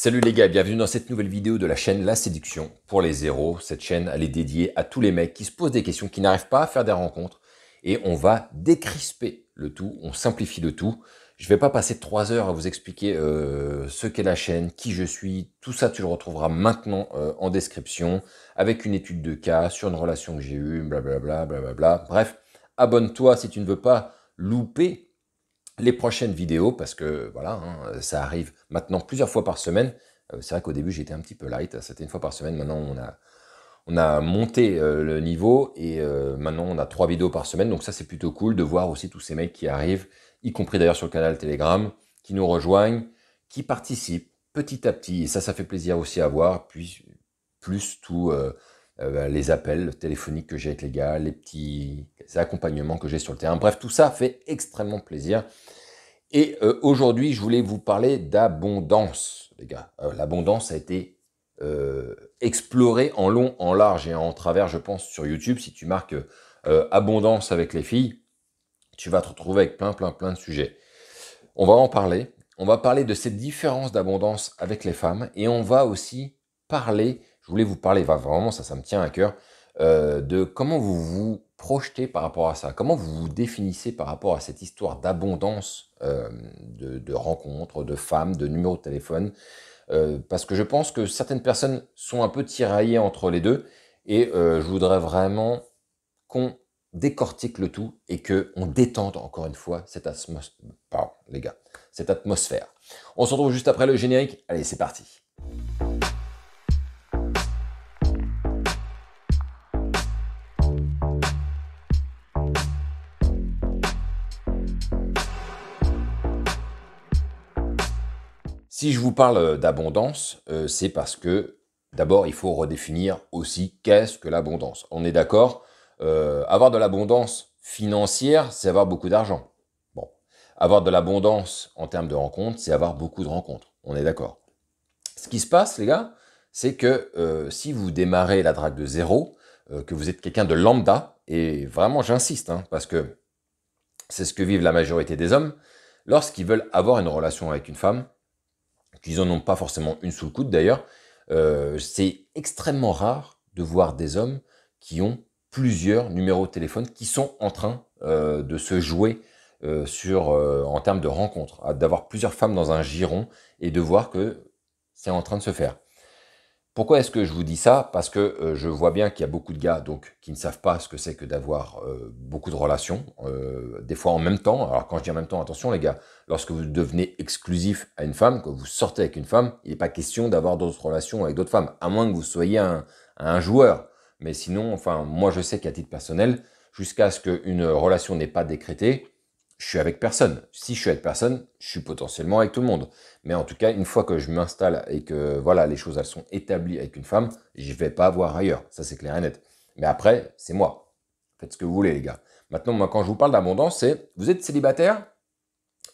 Salut les gars, bienvenue dans cette nouvelle vidéo de la chaîne La Séduction pour les zéros. Cette chaîne, elle est dédiée à tous les mecs qui se posent des questions, qui n'arrivent pas à faire des rencontres. Et on va décrisper le tout, on simplifie le tout. Je vais pas passer 3 heures à vous expliquer ce qu'est la chaîne, qui je suis. Tout ça, tu le retrouveras maintenant en description, avec une étude de cas sur une relation que j'ai eue, blablabla, blablabla. Bref, abonne-toi si tu ne veux pas louper les prochaines vidéos, parce que voilà, ça arrive maintenant plusieurs fois par semaine. C'est vrai qu'au début j'étais un petit peu light, c'était une fois par semaine. Maintenant on a monté le niveau et maintenant on a 3 vidéos par semaine. Donc ça c'est plutôt cool de voir aussi tous ces mecs qui arrivent, y compris d'ailleurs sur le canal Telegram, qui nous rejoignent, qui participent petit à petit. Et ça fait plaisir aussi à voir. Puis plus tous les appels téléphoniques que j'ai avec les gars, les petits accompagnements que j'ai sur le terrain. Bref, tout ça fait extrêmement plaisir. Et aujourd'hui, je voulais vous parler d'abondance, les gars. L'abondance a été explorée en long, en large et en travers, je pense, sur YouTube. Si tu marques abondance avec les filles, tu vas te retrouver avec plein de sujets. On va en parler. On va parler de cette différence d'abondance avec les femmes. Et on va aussi parler, je voulais vous parler, vraiment, ça me tient à cœur, de comment vous vous projetez par rapport à ça. Comment vous vous définissez par rapport à cette histoire d'abondance de rencontres, de femmes, de numéros de téléphone. Parce que je pense que certaines personnes sont un peu tiraillées entre les deux. Et je voudrais vraiment qu'on décortique le tout et qu'on détende encore une fois cette atmosphère. Pardon, les gars, cette atmosphère. On se retrouve juste après le générique. Allez, c'est parti. Si je vous parle d'abondance, c'est parce que d'abord, il faut redéfinir aussi qu'est-ce que l'abondance. On est d'accord, avoir de l'abondance financière, c'est avoir beaucoup d'argent. Bon, avoir de l'abondance en termes de rencontres, c'est avoir beaucoup de rencontres. On est d'accord. Ce qui se passe, les gars, c'est que si vous démarrez la drague de zéro, que vous êtes quelqu'un de lambda, et vraiment j'insiste, parce que c'est ce que vivent la majorité des hommes, lorsqu'ils veulent avoir une relation avec une femme, qu'ils en ont pas forcément une sous le coude d'ailleurs, c'est extrêmement rare de voir des hommes qui ont plusieurs numéros de téléphone qui sont en train de se jouer en termes de rencontres, d'avoir plusieurs femmes dans un giron et de voir que c'est en train de se faire. Pourquoi est-ce que je vous dis ça? Parce que je vois bien qu'il y a beaucoup de gars donc, qui ne savent pas ce que c'est que d'avoir beaucoup de relations, des fois en même temps. Alors quand je dis en même temps, attention les gars, lorsque vous devenez exclusif à une femme, que vous sortez avec une femme, il n'est pas question d'avoir d'autres relations avec d'autres femmes, à moins que vous soyez un joueur. Mais sinon, enfin, moi je sais qu'à titre personnel, jusqu'à ce qu'une relation n'est pas décrétée, je suis avec personne. Si je suis avec personne, je suis potentiellement avec tout le monde. Mais en tout cas, une fois que je m'installe et que voilà, les choses elles sont établies avec une femme, je ne vais pas voir ailleurs. Ça, c'est clair et net. Mais après, c'est moi. Faites ce que vous voulez, les gars. Maintenant, moi, quand je vous parle d'abondance, c'est vous êtes célibataire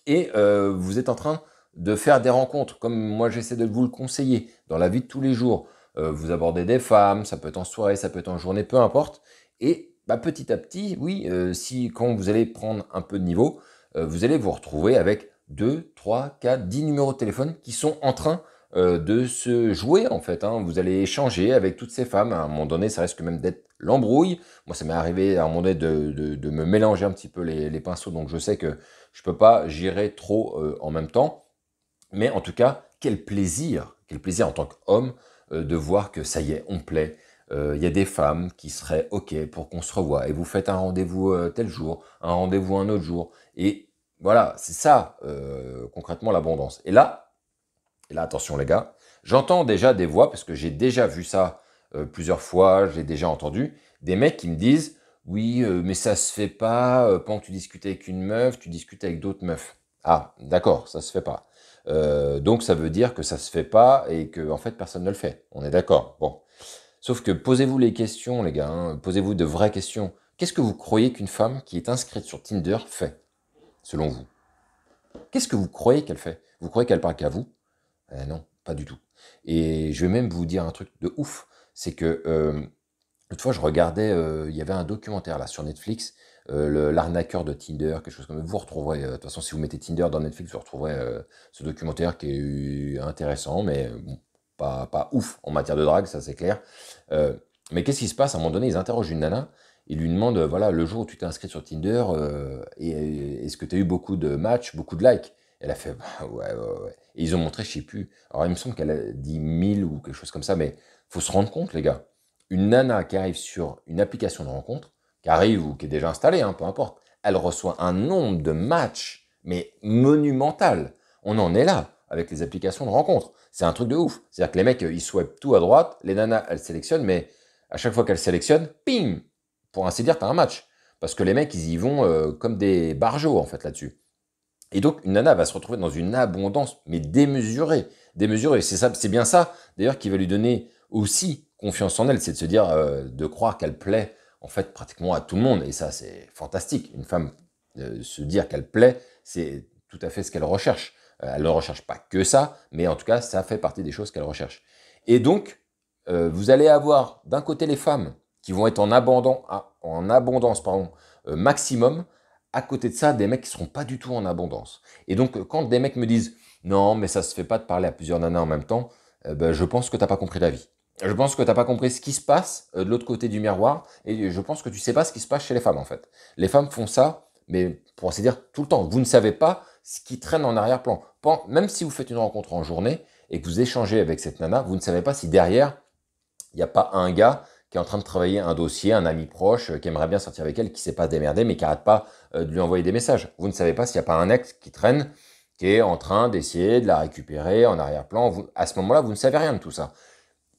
et vous êtes en train de faire des rencontres, comme moi, j'essaie de vous le conseiller dans la vie de tous les jours. Vous abordez des femmes, ça peut être en soirée, ça peut être en journée, peu importe. Et bah, petit à petit, oui, si quand vous allez prendre un peu de niveau, vous allez vous retrouver avec 2, 3, 4, 10 numéros de téléphone qui sont en train de se jouer en fait. Vous allez échanger avec toutes ces femmes. À un moment donné, ça risque même d'être l'embrouille. Moi, ça m'est arrivé à un moment donné de me mélanger un petit peu les pinceaux. Donc, je sais que je peux pas gérer trop en même temps. Mais en tout cas, quel plaisir en tant qu'homme de voir que ça y est, on plaît. Il y a des femmes qui seraient OK pour qu'on se revoie. Et vous faites un rendez-vous tel jour, un rendez-vous un autre jour. Et voilà, c'est ça, concrètement, l'abondance. Et là, attention les gars, j'entends déjà des voix, parce que j'ai déjà vu ça plusieurs fois, j'ai déjà entendu, des mecs qui me disent, oui, mais ça se fait pas, pendant que tu discutes avec une meuf, tu discutes avec d'autres meufs. Ah, d'accord, ça se fait pas. Donc ça veut dire que ça se fait pas et que en fait personne ne le fait. On est d'accord. Bon. Sauf que posez-vous les questions, les gars, posez-vous de vraies questions. Qu'est-ce que vous croyez qu'une femme qui est inscrite sur Tinder fait, selon vous? Qu'est-ce que vous croyez qu'elle fait? Vous croyez qu'elle parle qu'à vous? Non, pas du tout. Et je vais même vous dire un truc de ouf, c'est que L'autre fois, je regardais, il y avait un documentaire là sur Netflix, l'arnaqueur de Tinder, quelque chose comme ça. Vous retrouverez, de toute façon, si vous mettez Tinder dans Netflix, vous retrouverez ce documentaire qui est intéressant, mais bon, pas ouf en matière de drague, ça c'est clair. Euh, mais qu'est-ce qui se passe? À un moment donné, ils interrogent une nana, ils lui demandent, voilà, le jour où tu t'es inscrit sur Tinder, est-ce que tu as eu beaucoup de matchs, beaucoup de likes? Elle a fait, bah, ouais, ouais, ouais. Et ils ont montré, je sais plus. Alors, il me semble qu'elle a dit 1000 ou quelque chose comme ça, mais faut se rendre compte, les gars, une nana qui arrive sur une application de rencontre, qui arrive ou qui est déjà installée, hein, peu importe, elle reçoit un nombre de matchs, mais monumental. On en est là avec les applications de rencontre. C'est un truc de ouf. C'est-à-dire que les mecs, ils swipent tout à droite, les nanas, elles sélectionnent, mais à chaque fois qu'elles sélectionnent, ping, pour ainsi dire, t'as un match. Parce que les mecs, ils y vont comme des barjots, en fait, là-dessus. Et donc, une nana va se retrouver dans une abondance, mais démesurée. Démesurée. C'est ça, c'est bien ça, d'ailleurs, qui va lui donner aussi confiance en elle. C'est de se dire, de croire qu'elle plaît, en fait, pratiquement à tout le monde. Et ça, c'est fantastique. Une femme, se dire qu'elle plaît, c'est tout à fait ce qu'elle recherche. Elle ne recherche pas que ça, mais en tout cas, ça fait partie des choses qu'elle recherche. Et donc, vous allez avoir d'un côté les femmes qui vont être en abondance pardon, maximum, à côté de ça, des mecs qui seront pas du tout en abondance. Et donc, quand des mecs me disent non, mais ça se fait pas de parler à plusieurs nanas en même temps, ben, je pense que t'as pas compris la vie. Je pense que t'as pas compris ce qui se passe de l'autre côté du miroir, et je pense que tu sais pas ce qui se passe chez les femmes en fait. Les femmes font ça, mais pour ainsi dire tout le temps. Vous ne savez pas ce qui traîne en arrière-plan. Même si vous faites une rencontre en journée et que vous échangez avec cette nana, vous ne savez pas si derrière il n'y a pas un gars qui est en train de travailler un dossier, un ami proche, qui aimerait bien sortir avec elle, qui ne sait pas se démerder, mais qui n'arrête pas de lui envoyer des messages. Vous ne savez pas s'il n'y a pas un ex qui traîne, qui est en train d'essayer de la récupérer en arrière-plan. À ce moment-là, vous ne savez rien de tout ça.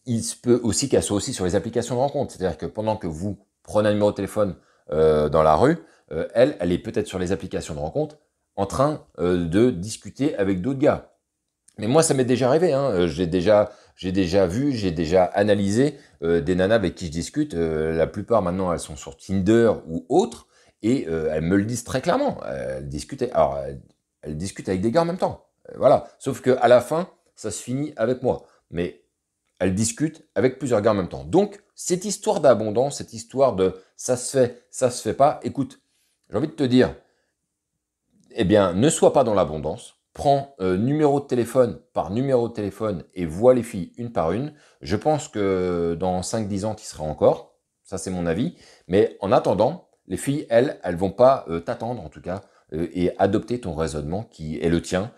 Il se peut aussi qu'elle soit aussi sur les applications de rencontre. C'est-à-dire que pendant que vous prenez un numéro de téléphone dans la rue, elle est peut-être sur les applications de rencontre en train de discuter avec d'autres gars. Mais moi, ça m'est déjà arrivé. Hein. J'ai déjà vu, j'ai déjà analysé des nanas avec qui je discute. La plupart maintenant, elles sont sur Tinder ou autres, et elles me le disent très clairement. Elles discutent avec des gars en même temps. Voilà. Sauf que à la fin, ça se finit avec moi. Mais elles discutent avec plusieurs gars en même temps. Donc, cette histoire d'abondance, cette histoire de ça se fait pas. Écoute, j'ai envie de te dire, eh bien, ne sois pas dans l'abondance. Prends numéro de téléphone par numéro de téléphone et vois les filles une par une. Je pense que dans 5-10 ans, tu y seras encore. Ça, c'est mon avis. Mais en attendant, les filles, elles vont pas t'attendre, en tout cas, et adopter ton raisonnement qui est le tien.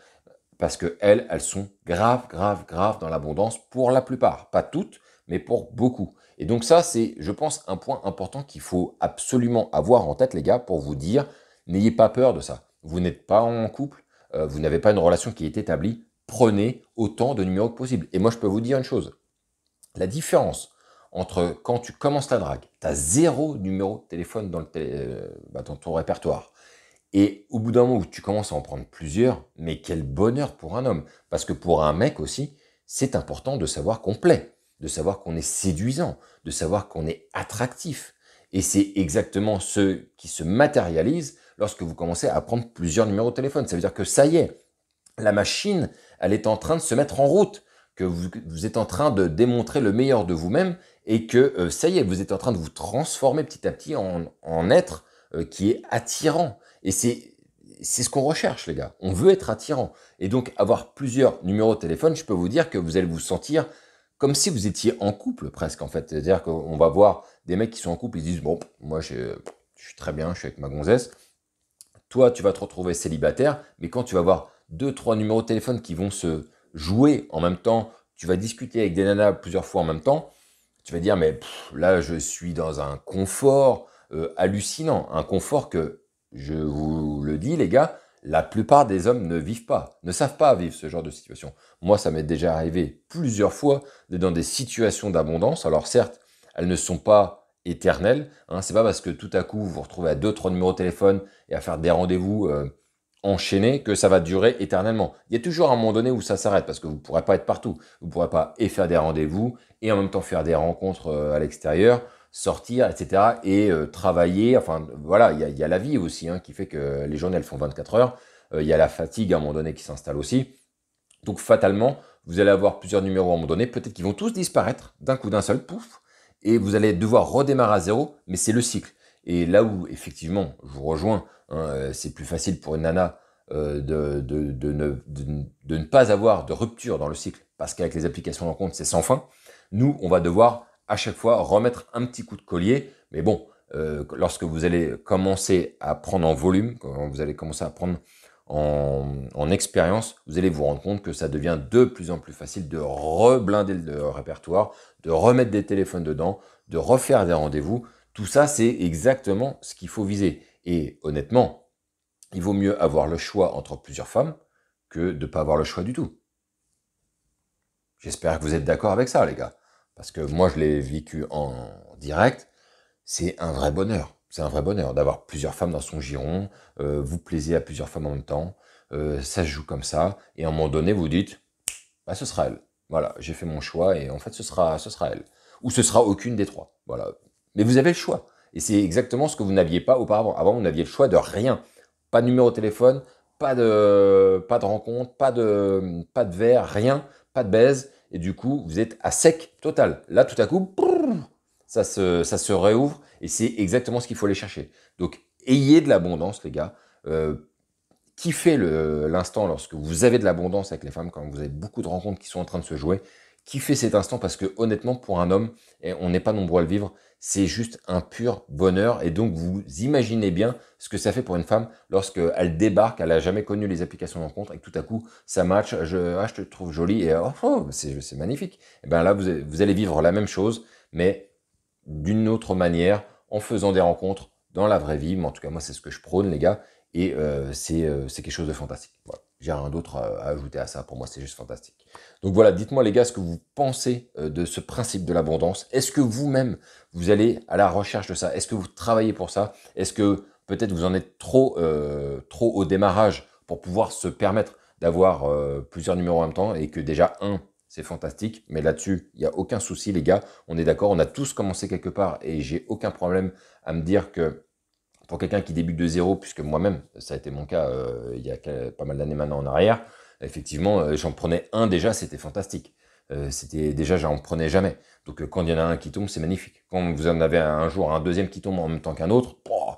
Parce que elles sont grave, grave, grave dans l'abondance pour la plupart. Pas toutes, mais pour beaucoup. Et donc ça, c'est, je pense, un point important qu'il faut absolument avoir en tête, les gars, pour vous dire, n'ayez pas peur de ça. Vous n'êtes pas en couple, vous n'avez pas une relation qui est établie, prenez autant de numéros que possible. Et moi, je peux vous dire une chose, la différence entre quand tu commences la drague, tu as 0 numéro de téléphone dans ton répertoire, et au bout d'un moment où tu commences à en prendre plusieurs, mais quel bonheur pour un homme. Parce que pour un mec aussi, c'est important de savoir qu'on plaît, de savoir qu'on est séduisant, de savoir qu'on est attractif. Et c'est exactement ce qui se matérialise lorsque vous commencez à prendre plusieurs numéros de téléphone. Ça veut dire que ça y est, la machine, elle est en train de se mettre en route, que vous êtes en train de démontrer le meilleur de vous-même et que ça y est, vous êtes en train de vous transformer petit à petit en être qui est attirant. Et c'est ce qu'on recherche, les gars. On veut être attirant. Et donc, avoir plusieurs numéros de téléphone, je peux vous dire que vous allez vous sentir comme si vous étiez en couple, presque, en fait. C'est-à-dire qu'on va voir des mecs qui sont en couple, ils se disent, bon, moi, je suis très bien, je suis avec ma gonzesse. Toi, tu vas te retrouver célibataire, mais quand tu vas voir deux, trois numéros de téléphone qui vont se jouer en même temps, tu vas discuter avec des nanas plusieurs fois en même temps, tu vas dire, mais là, je suis dans un confort hallucinant, un confort que, je vous le dis, les gars, la plupart des hommes ne vivent pas, ne savent pas vivre ce genre de situation. Moi, ça m'est déjà arrivé plusieurs fois d'être dans des situations d'abondance. Alors certes, elles ne sont pas éternelles. Hein, c'est pas parce que tout à coup vous vous retrouvez à deux, trois numéros de téléphone et à faire des rendez-vous enchaînés que ça va durer éternellement. Il y a toujours un moment donné où ça s'arrête parce que vous ne pourrez pas être partout. Vous ne pourrez pas et faire des rendez-vous et en même temps faire des rencontres à l'extérieur, sortir, etc. et travailler. Enfin, voilà, il y a la vie aussi hein, qui fait que les journées, elles font 24 heures. Il y a la fatigue à un moment donné qui s'installe aussi. Donc, fatalement, vous allez avoir plusieurs numéros à un moment donné. Peut-être qu'ils vont tous disparaître d'un coup d'un seul, pouf. et vous allez devoir redémarrer à zéro, mais c'est le cycle. Et là où, effectivement, je vous rejoins, hein, c'est plus facile pour une nana de ne pas avoir de rupture dans le cycle, parce qu'avec les applications de rencontre, c'est sans fin. Nous, on va devoir à chaque fois remettre un petit coup de collier, mais bon, lorsque vous allez commencer à prendre en volume, quand vous allez commencer à prendre en expérience, vous allez vous rendre compte que ça devient de plus en plus facile de reblinder le répertoire, de remettre des téléphones dedans, de refaire des rendez-vous. Tout ça, c'est exactement ce qu'il faut viser. Et honnêtement, il vaut mieux avoir le choix entre plusieurs femmes que de ne pas avoir le choix du tout. J'espère que vous êtes d'accord avec ça, les gars. Parce que moi, je l'ai vécu en direct. C'est un vrai bonheur. C'est un vrai bonheur d'avoir plusieurs femmes dans son giron. Vous plaisez à plusieurs femmes en même temps. Ça se joue comme ça. Et à un moment donné, vous dites, bah, ce sera elle. Voilà, j'ai fait mon choix et en fait, ce sera elle. Ou ce sera aucune des trois. Voilà. Mais vous avez le choix. Et c'est exactement ce que vous n'aviez pas auparavant. Avant, vous n'aviez le choix de rien. Pas de numéro de téléphone, pas de rencontre, pas de verre, rien, pas de baise. Et du coup, vous êtes à sec total. Là, tout à coup, ça se réouvre et c'est exactement ce qu'il faut aller chercher. Donc, ayez de l'abondance, les gars. Kiffez l'instant lorsque vous avez de l'abondance avec les femmes, quand vous avez beaucoup de rencontres qui sont en train de se jouer. Kiffez cet instant parce que honnêtement, pour un homme, et on n'est pas nombreux à le vivre, c'est juste un pur bonheur. Et donc, vous imaginez bien ce que ça fait pour une femme lorsqu'elle débarque, elle n'a jamais connu les applications de rencontre et que tout à coup, ça match, je te trouve jolie et c'est magnifique. Et bien là, vous allez vivre la même chose, mais d'une autre manière, en faisant des rencontres dans la vraie vie. Mais en tout cas, moi, c'est ce que je prône, les gars. Et c'est quelque chose de fantastique. Voilà. J'ai rien d'autre à ajouter à ça. Pour moi, c'est juste fantastique. Donc voilà, dites-moi les gars ce que vous pensez de ce principe de l'abondance. Est-ce que vous-même, vous allez à la recherche de ça? Est-ce que vous travaillez pour ça? Est-ce que peut-être vous en êtes trop au démarrage pour pouvoir se permettre d'avoir plusieurs numéros en même temps et que déjà c'est fantastique, mais là-dessus, il n'y a aucun souci les gars. On est d'accord, on a tous commencé quelque part et j'ai aucun problème à me dire que pour quelqu'un qui débute de zéro, puisque moi-même, ça a été mon cas il y a pas mal d'années maintenant en arrière, effectivement, j'en prenais un déjà, c'était fantastique. Déjà, j'en prenais jamais. Donc, quand il y en a un qui tombe, c'est magnifique. Quand vous en avez un jour un deuxième qui tombe en même temps qu'un autre,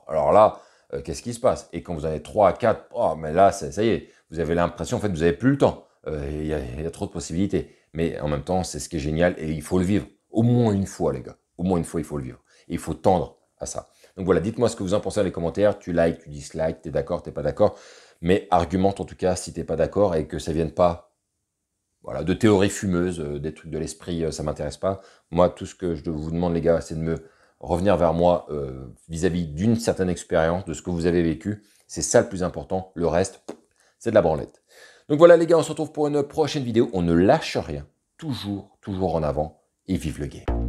alors là, qu'est-ce qui se passe? Et quand vous en avez 3 à 4, mais là, ça y est, vous avez l'impression, en fait, vous n'avez plus le temps. Il y a trop de possibilités. Mais en même temps, c'est ce qui est génial et il faut le vivre. Au moins une fois, les gars. Au moins une fois, il faut le vivre. Et il faut tendre à ça. Donc voilà, dites-moi ce que vous en pensez dans les commentaires. Tu likes, tu dislikes, t'es d'accord, t'es pas d'accord. Mais argumente en tout cas si t'es pas d'accord et que ça vienne pas voilà, de théories fumeuses, des trucs de l'esprit, ça m'intéresse pas. Moi, tout ce que je vous demande, les gars, c'est de me revenir vers moi vis-à-vis d'une certaine expérience, de ce que vous avez vécu. C'est ça le plus important. Le reste, c'est de la branlette. Donc voilà, les gars, on se retrouve pour une prochaine vidéo. On ne lâche rien. Toujours en avant. Et vive le game.